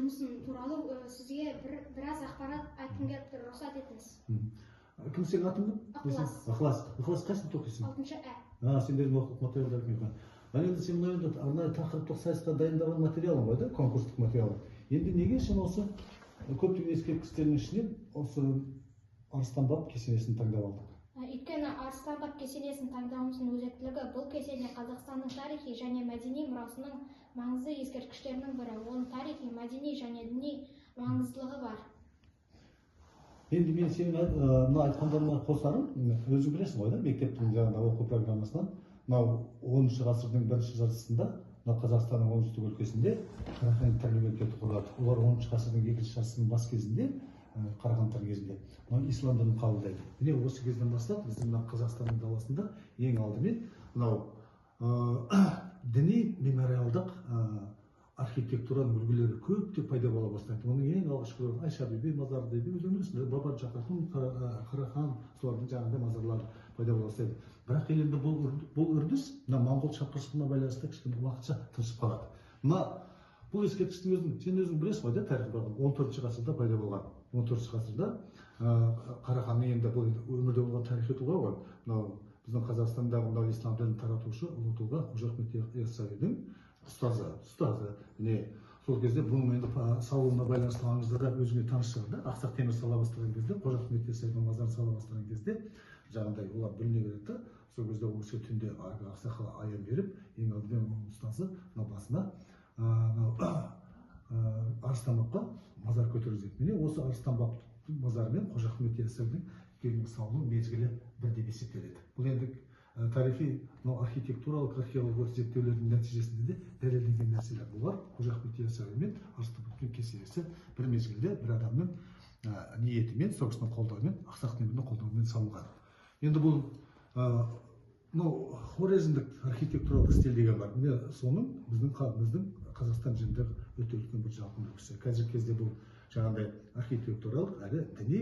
жұмысым туралы сізге біраз ақпарат айтқым келіп тұр, рұқсат етіңіз. Кім сенің атың кім? Ықылас. Ықылас қай сыныпта оқисың? 6-Ә. Сендердің оқу материалдарың екен. Енді сен мына арнайы тақырыптық сайысқа дайындаған материалың ғой да, конкурстық материалы. Енді неге сен осы көптеген ескерткіштердің ішінен осы Арыстан баб кесенесін таңдап алдың? Өйткені Арыстан баб кесенесін таңдауымыздың өзектілігі, бұл кесене Қазақстанның тарихи және мәдени мұрасының маңызды ескерткіштерінің бірі. Оның тарихи, мәдени және діни маңыздылығы бар. Енді мен сенің мына айтқандарыңа қосарым, өзің білесің ғой да, мектептің жаңағы оқу программасынан, мынау 10-шы ғасырдың бірінші жартысында, мына Қазақстанның оңтүстік өлкесінде Қарахан тілі мемлекеті құрылады. Олар 10-шы ғасырдың екінші жартысының бас кезінде, Қарахан тілі кезінде, ислам дінін қабылдайды. Міне осы кезден бастап біздің мына Қазақстанның даласында ең алдымен мынау діни мемориалдық архитектураның үлгілері көптеп пайда бола бастайды. Оның ең алғашқы Айша бибі мазары дейді, өздеріңіз білесіздер, Баба Жақатын, Қарахан, солардың жаңағыдай мазарлары пайда бола бастайды. Бірақ енді бұл үрдіс мына моңғол шапқыншылығына байланысты кішкене уақытша тыншып қалады. Бұл ескерткіштің өзін сен өзің білесің ғой да, тарихы 14-ші ғасырда пайда болған. 14-ші ғасырда Қараханның енді бұл өмірде болған тарихи тұлға ғой. Біздің Қазақстандағы мынау ислам дінін таратушы ұлы тұлға Қожа Ахмет Яссауидің ұстазы. Міне сол кезде бұның енді салуына байланысты аңызда да өзіңе таныс шығар да. Ақсақ Темір сала бастаған кезде, Қожа Ахмет Яссауидің мазарын сала бастаған кезде, жаңағыдай олар біліне береді да. Сол кезде осы түнде ақсақал аян беріп, ең алдымен оның ұстазы басына Арыстан бабқа мазар көтергізеді. Міне осы Арыстан баб мазары мен Қожа Ахмет Яссауидің салуының мезгілі бір деп есептеледі. Бұл енді тарихи архитектуралық археологиялық зерттеулердің нәтижесінде де дәлелденген нәрселер. Бұлар Қожа Ахмет Яссауи мен Арыстан баб кесенесі бір мезгілде бір адамның ниетімен, соғысының қолдауымен, ақсақ темірдің қолдауымен салынған. Енді бұл хорезмдік архитектуралық стиль деген бар. Соның біздің Қазақстан жерінде өте үлкен бір жалпы үлгісі. Қазіргі кезде бұл жаңағыдай архитектуралық әрі діни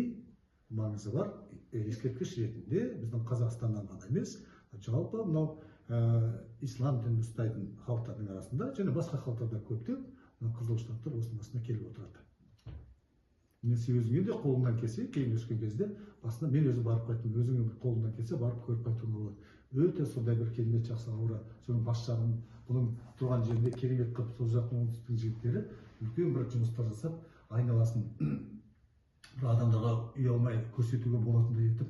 маңызы бар ескерткіш ретінде біздің Қазақстаннан ғана емес, жалпы мынау ислам дінін ұстайтын халықтардың арасында және басқа халықтарда көптеп қызығушылықтар осының басына келіп отырады. Сен өзіңе де қолыңнан келсе, кейін өскен кезде басына мен өзім барып қайттым, өзіңе қолыңнан келсе барып көріп қайтуға болады. Өте сондай бір керемет жақсы аура, соның бас жағын, бұның тұрған жерінде керемет қылып, сол жақтың оңтүстіктің жігіттері үлкен бір жұмыстар жасап, айналасын бір адамдарға ұялмай көрсетуге болатындай етіп